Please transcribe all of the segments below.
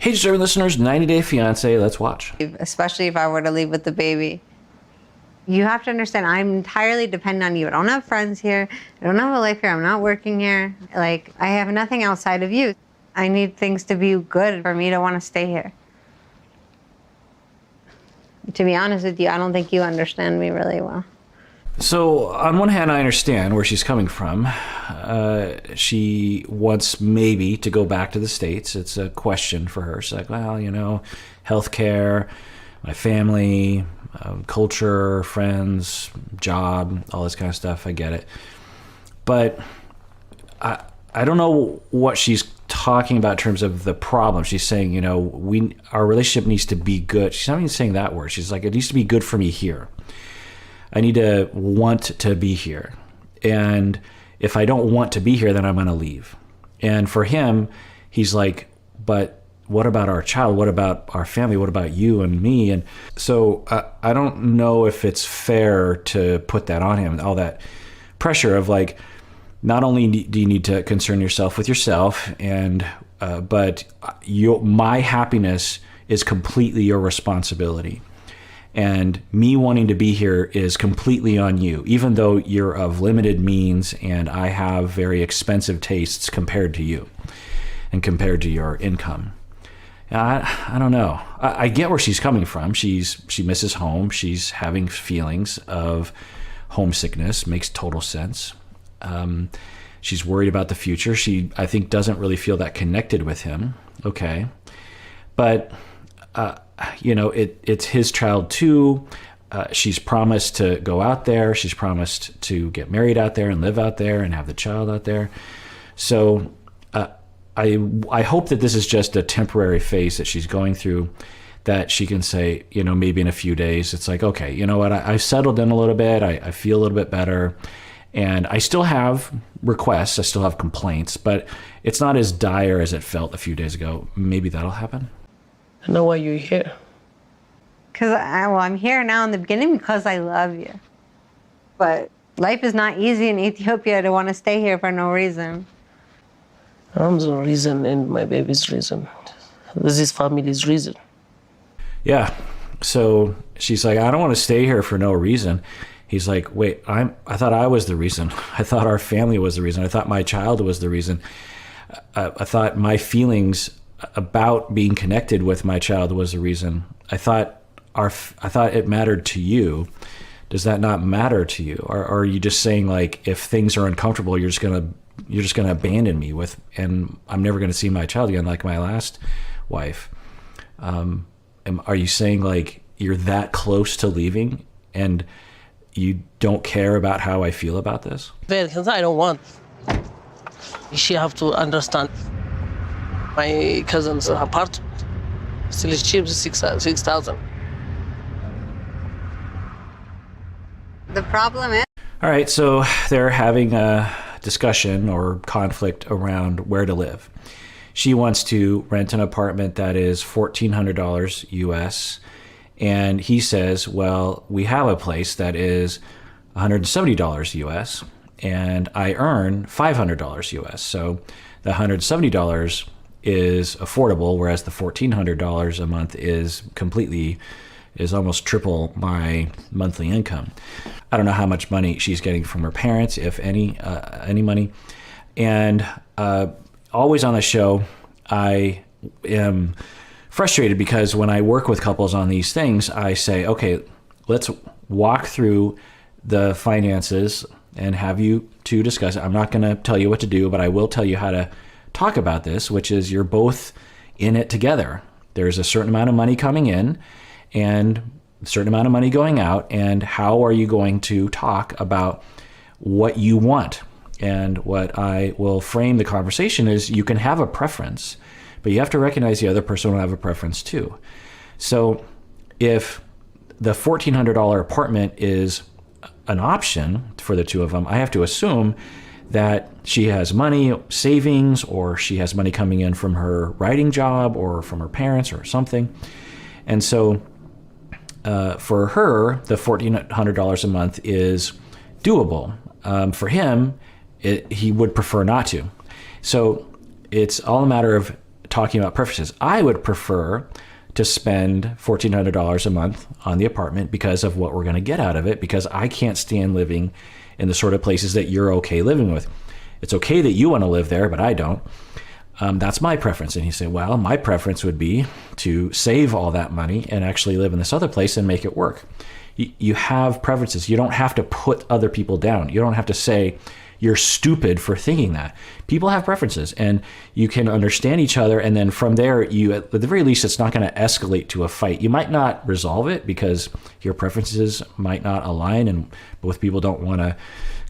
Hey, Disturbing listeners, 90 Day Fiancé, let's watch. Especially if I were to leave with the baby. You have to understand, I'm entirely dependent on you. I don't have friends here. I don't have a life here. I'm not working here. Like, I have nothing outside of you. I need things to be good for me to want to stay here. To be honest with you, I don't think you understand me really well. So, on one hand, I understand where she's coming from. She wants maybe to go back to the States. It's a question for her. She's like, well, you know, healthcare, my family, culture, friends, job, all this kind of stuff. I get it. But I don't know what she's talking about in terms of the problem. She's saying, you know, our relationship needs to be good. She's not even saying that word. She's like, it needs to be good for me here. I need to want to be here. And if I don't want to be here, then I'm going to leave. And for him, he's like, but what about our child? What about our family? What about you and me? And so I don't know if it's fair to put that on him, all that pressure of like, not only do you need to concern yourself with yourself, and but my happiness is completely your responsibility. And me wanting to be here is completely on you, even though you're of limited means and I have very expensive tastes compared to you and compared to your income. I don't know. I get where she's coming from. She misses home. She's having feelings of homesickness. Makes total sense. She's worried about the future. She, I think, doesn't really feel that connected with him. Okay. But you know, it's his child too. She's promised to go out there. She's promised to get married out there and live out there and have the child out there. So I hope that this is just a temporary phase that she's going through, that she can say, you know, maybe in a few days, it's like, okay, you know what, I've settled in a little bit. I feel a little bit better. And I still have requests. I still have complaints, but it's not as dire as it felt a few days ago. Maybe that'll happen. I know why you're here. Because I'm here now in the beginning because I love you. But life is not easy in Ethiopia to want to stay here for no reason. I'm the reason and my baby's reason. This is family's reason. Yeah. So she's like, I don't want to stay here for no reason. He's like, wait, I thought I was the reason. I thought our family was the reason. I thought my child was the reason. I thought my feelings about being connected with my child was the reason. I thought it mattered to you. Does that not matter to you? Or are you just saying, like, if things are uncomfortable, you're just gonna abandon me and I'm never gonna see my child again, like my last wife? Are you saying, like, you're that close to leaving and you don't care about how I feel about this? I don't want. She have to understand. My cousin's apartment still is cheap, 6,000. The problem is... All right, so they're having a discussion or conflict around where to live. She wants to rent an apartment that is $1,400 US, and he says, well, we have a place that is $170 US, and I earn $500 US. So the $170 is affordable, whereas the $1,400 a month is almost triple my monthly income. I don't know how much money she's getting from her parents, if any money. And always on the show, I am frustrated because when I work with couples on these things, I say, okay, let's walk through the finances and have you two discuss it. I'm not going to tell you what to do, but I will tell you how to talk about this, which is you're both in it together. There's a certain amount of money coming in and a certain amount of money going out, and how are you going to talk about what you want? And what I will frame the conversation is, you can have a preference, but you have to recognize the other person will have a preference too. So if the $1,400 apartment is an option for the two of them, I have to assume that she has money, savings, or she has money coming in from her writing job or from her parents or something. And so for her, the $1,400 a month is doable. For him, he would prefer not to. So it's all a matter of talking about preferences. I would prefer to spend $1,400 a month on the apartment because of what we're going to get out of it, because I can't stand living in the sort of places that you're okay living with. It's okay that you want to live there, but I don't. That's my preference. And he said, well, my preference would be to save all that money and actually live in this other place and make it work. You have preferences. You don't have to put other people down. You don't have to say you're stupid for thinking that. People have preferences, and you can understand each other. And then from there, you, at the very least, it's not going to escalate to a fight. You might not resolve it because your preferences might not align and both people don't want to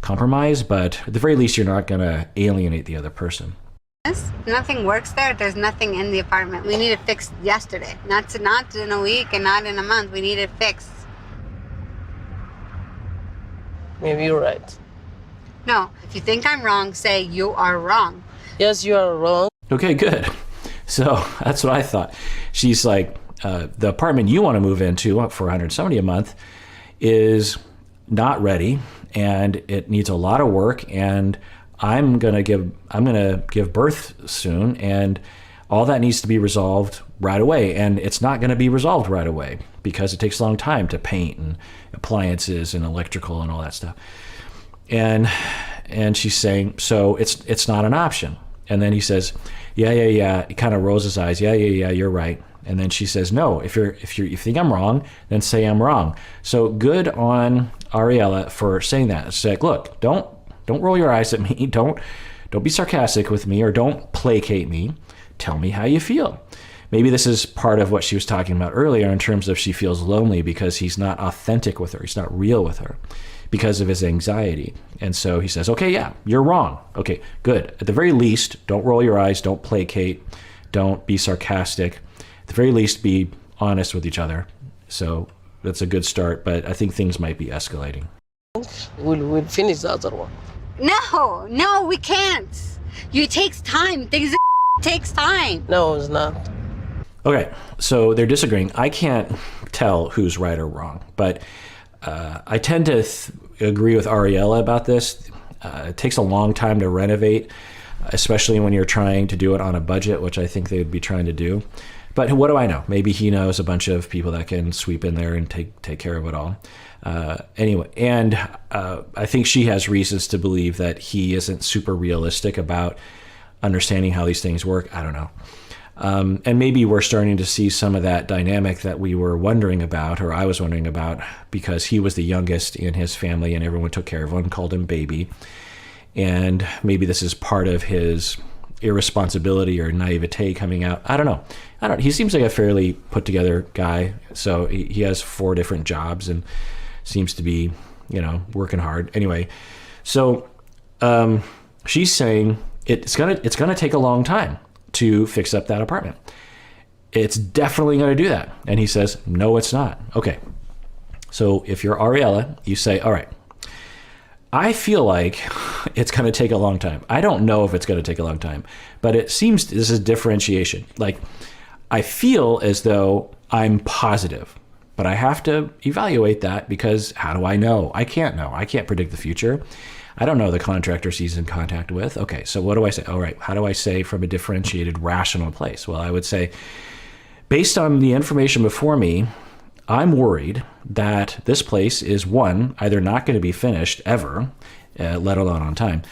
compromise, but at the very least, you're not going to alienate the other person. Nothing works there. There's nothing in the apartment. We need it fixed yesterday. Not in a week and not in a month. We need it fixed. Maybe you're right. No, if you think I'm wrong, say you are wrong. Yes, you are wrong. Okay, good. So that's what I thought. She's like, the apartment you want to move into for $170 a month is not ready, and it needs a lot of work, and I'm gonna give birth soon, and all that needs to be resolved right away. And it's not gonna be resolved right away because it takes a long time to paint and appliances and electrical and all that stuff. And she's saying, so it's not an option. And then he says, yeah. He kind of rolls his eyes. Yeah, you're right. And then she says, no, if you think I'm wrong, then say I'm wrong. So good on Ariela for saying that. It's like, look, don't roll your eyes at me. Don't be sarcastic with me, or don't placate me. Tell me how you feel. Maybe this is part of what she was talking about earlier in terms of she feels lonely because he's not authentic with her. He's not real with her because of his anxiety. And so he says, okay, yeah, you're wrong. Okay, good. At the very least, don't roll your eyes. Don't placate. Don't be sarcastic. At the very least, be honest with each other. So that's a good start, but I think things might be escalating. We'll finish the other one. No, we can't. It takes time. Things takes time. No, it's not. Okay, so they're disagreeing. I can't tell who's right or wrong, but I tend to agree with Ariela about this. It takes a long time to renovate, especially when you're trying to do it on a budget, which I think they would be trying to do. But what do I know? Maybe he knows a bunch of people that can sweep in there and take care of it all. Anyway, and I think she has reasons to believe that he isn't super realistic about understanding how these things work. I don't know. And maybe we're starting to see some of that dynamic that we were wondering about, or I was wondering about, because he was the youngest in his family and everyone took care of him, called him baby. And maybe this is part of his irresponsibility or naivete coming out. I don't know. He seems like a fairly put together guy. So he has 4 different jobs and seems to be, working hard. Anyway, so she's saying it's gonna take a long time to fix up that apartment. It's definitely going to do that. And he says, no, it's not. Okay. So if you're Ariela, you say, all right, I feel like it's going to take a long time. I don't know if it's going to take a long time, but it seems this is differentiation. Like, I feel as though I'm positive, but I have to evaluate that because how do I know? I can't know. I can't predict the future. I don't know the contractors he's in contact with. Okay, so what do I say? All right, how do I say from a differentiated, rational place? Well, I would say, based on the information before me, I'm worried that this place is, 1, either not going to be finished ever, let alone on time.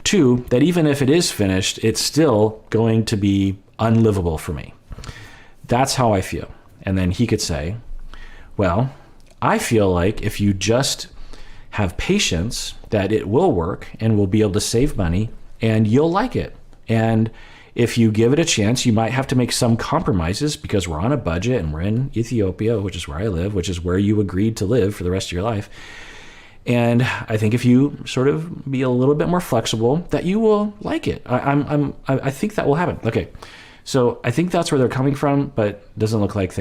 2, that even if it is finished, it's still going to be unlivable for me. That's how I feel. And then he could say, well, I feel like if you just have patience, that it will work and we'll be able to save money and you'll like it. And if you give it a chance, you might have to make some compromises because we're on a budget and we're in Ethiopia, which is where I live, which is where you agreed to live for the rest of your life. And I think if you sort of be a little bit more flexible, that you will like it. I think that will happen. Okay. So I think that's where they're coming from, but it doesn't look like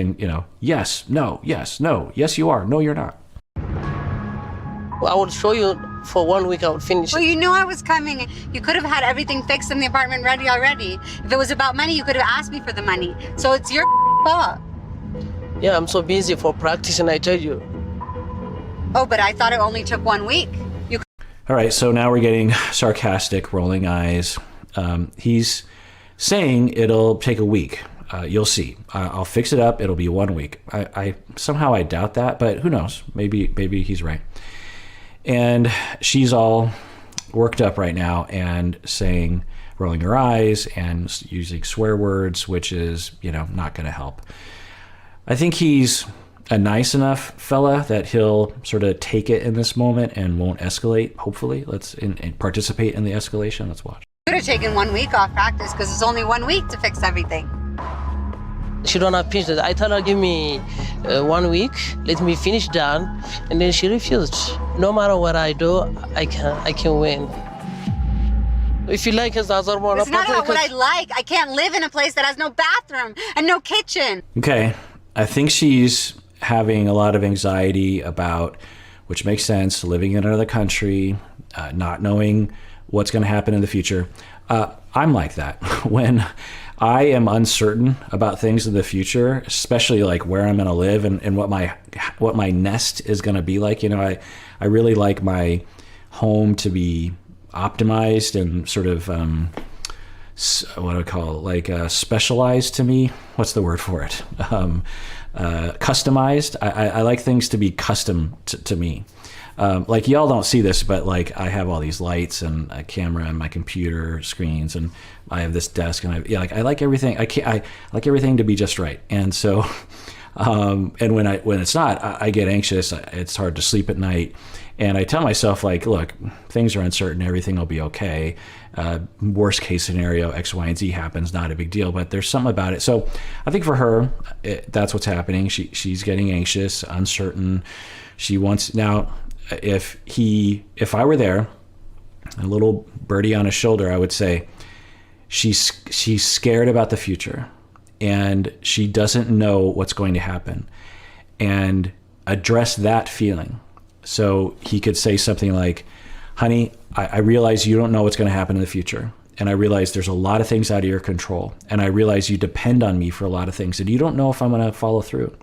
yes, no, yes, you are, no, you're not. I will show you for 1 week. I will finish. Well, you knew I was coming. You could have had everything fixed in the apartment ready already. If it was about money, you could have asked me for the money. So it's your fault. Yeah, I'm so busy for practicing, I tell you. Oh, but I thought it only took 1 week. All right, so now we're getting sarcastic, rolling eyes. He's saying it'll take a week. You'll see. I'll fix it up. It'll be 1 week. I somehow doubt that, but who knows? Maybe he's right. And she's all worked up right now and saying, rolling her eyes and using swear words, which is, not going to help. I think he's a nice enough fella that he'll sort of take it in this moment and won't escalate. Hopefully, let's participate in the escalation. Let's watch. Could have taken 1 week off practice because it's only 1 week to fix everything. She don't have patience. I tell her, give me 1 week, let me finish done, and then she refused. No matter what I do, I can win. If you like his other one, it's not about what I like. I can't live in a place that has no bathroom and no kitchen. Okay, I think she's having a lot of anxiety about, which makes sense, living in another country, not knowing what's going to happen in the future. I'm like that. When I am uncertain about things in the future, especially like where I'm going to live and what my nest is going to be like. I really like my home to be optimized and sort of what do I call it? Like specialized to me. What's the word for it? Customized. I like things to be custom to me. Like y'all don't see this, but like I have all these lights and a camera and my computer screens, and I have this desk, and I like everything. I like everything to be just right. And so, and when it's not, I get anxious. It's hard to sleep at night, and I tell myself like, look, things are uncertain. Everything will be okay. Worst case scenario, X, Y, and Z happens. Not a big deal, but there's something about it. So I think for her, that's what's happening. She's getting anxious, uncertain. She wants now. If I were there, a little birdie on his shoulder, I would say she's scared about the future and she doesn't know what's going to happen, and address that feeling. So he could say something like, honey, I realize you don't know what's going to happen in the future. And I realize there's a lot of things out of your control. And I realize you depend on me for a lot of things. And you don't know if I'm going to follow through.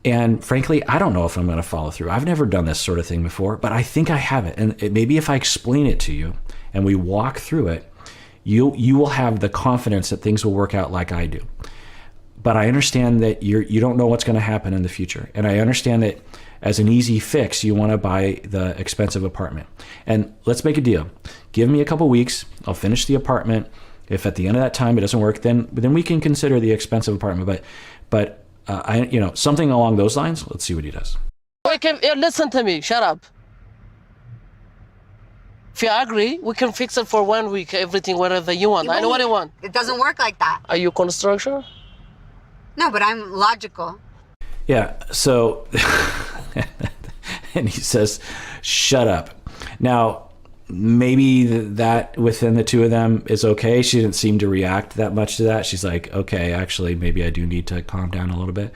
And frankly, I don't know if I'm going to follow through. I've never done this sort of thing before, but I think I have it. And maybe if I explain it to you and we walk through it, you will have the confidence that things will work out like I do. But I understand that you don't know what's going to happen in the future. And I understand that as an easy fix, you want to buy the expensive apartment. And let's make a deal. Give me a couple weeks. I'll finish the apartment. If at the end of that time it doesn't work, then we can consider the expensive apartment. But something along those lines. Let's see what he does. Listen to me. Shut up. If you agree, we can fix it for 1 week. Everything, whatever you want. I know what you want. It doesn't work like that. Are you construction? No, but I'm logical. Yeah. So, and he says, "Shut up." Now, maybe that within the two of them is okay. She didn't seem to react that much to that. She's like, okay, actually, maybe I do need to calm down a little bit.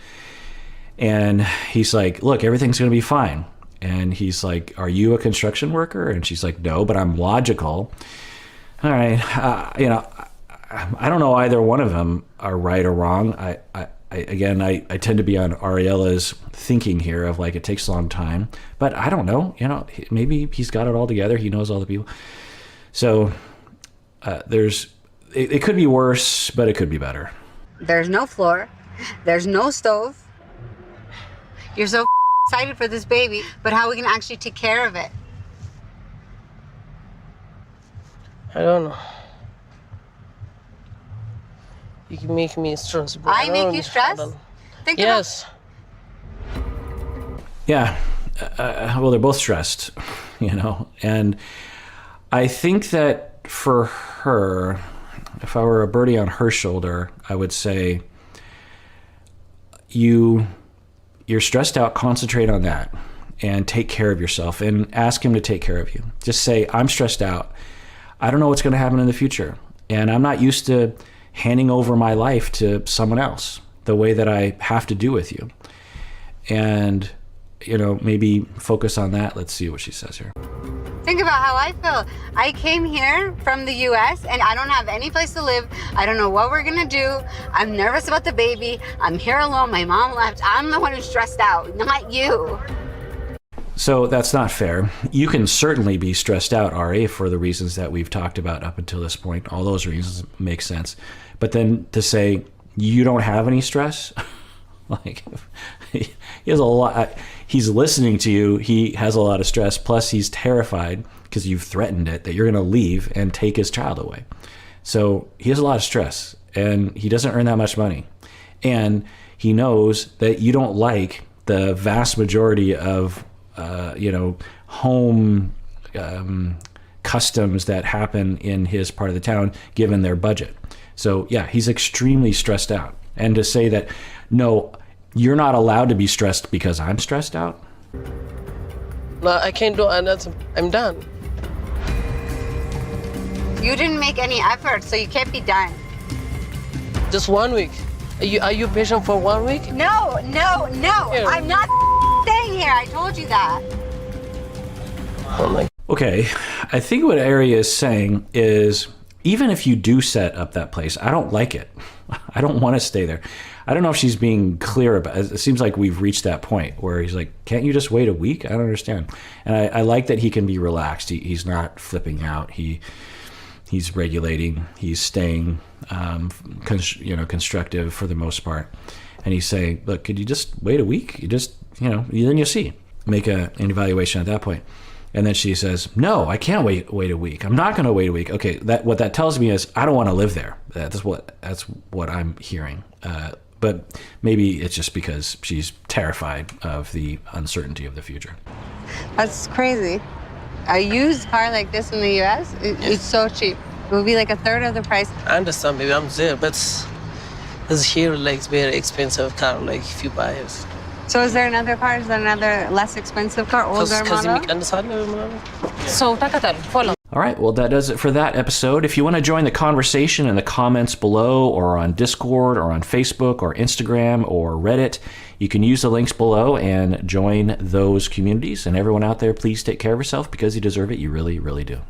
And he's like, look, everything's going to be fine. And he's like, are you a construction worker? And she's like, no, but I'm logical. All right. I don't know either one of them are right or wrong. I tend to be on Ariela's thinking here of like, it takes a long time, but I don't know, maybe he's got it all together. He knows all the people. So it could be worse, but it could be better. There's no floor. There's no stove. You're so excited for this baby, but how are we going to actually take care of it? I don't know. You can make me stressed. I make you stressed? Yes. Yeah. Well, they're both stressed, and I think that for her, if I were a birdie on her shoulder, I would say, you're stressed out, concentrate on that and take care of yourself and ask him to take care of you. Just say, I'm stressed out. I don't know what's going to happen in the future. And I'm not used to handing over my life to someone else the way that I have to do with you. And, maybe focus on that. Let's see what she says here. Think about how I feel. I came here from the US and I don't have any place to live. I don't know what we're gonna do. I'm nervous about the baby. I'm here alone. My mom left. I'm the one who's stressed out, not you. So that's not fair. You can certainly be stressed out, Ari, for the reasons that we've talked about up until this point. All those reasons make sense. But then to say you don't have any stress, like he has a lot. He's listening to you. He has a lot of stress. Plus, he's terrified because you've threatened it that you're going to leave and take his child away. So he has a lot of stress, and he doesn't earn that much money. And he knows that you don't like the vast majority of, home customs that happen in his part of the town, given their budget. So yeah, he's extremely stressed out. And to say that, no, you're not allowed to be stressed because I'm stressed out. No, I can't do anything. I'm done. You didn't make any effort, so you can't be done. Just 1 week. Are you patient for 1 week? No. Here. I'm not staying here. I told you that. Oh my. Okay, I think what Ari is saying is, even if you do set up that place, I don't like it. I don't want to stay there. I don't know if she's being clear about it. It seems like we've reached that point where he's like, can't you just wait a week? I don't understand. And I like that he can be relaxed. He's not flipping out. He's regulating. He's staying constructive for the most part. And he's saying, look, could you just wait a week? You just, then you'll see. Make an evaluation at that point. And then she says, no, I can't wait a week. I'm not going to wait a week. Okay, what that tells me is I don't want to live there. That's what I'm hearing. But maybe it's just because she's terrified of the uncertainty of the future. That's crazy. A used car like this in the U.S., it's so cheap. It would be like a third of the price. I understand, maybe I'm there, but it's here like very expensive car, like if you buy it. So is there another car? Is there another less expensive car, older Because model? So, follow. All right, well, that does it for that episode. If you want to join the conversation in the comments below or on Discord or on Facebook or Instagram or Reddit, you can use the links below and join those communities. And everyone out there, please take care of yourself because you deserve it. You really, really do.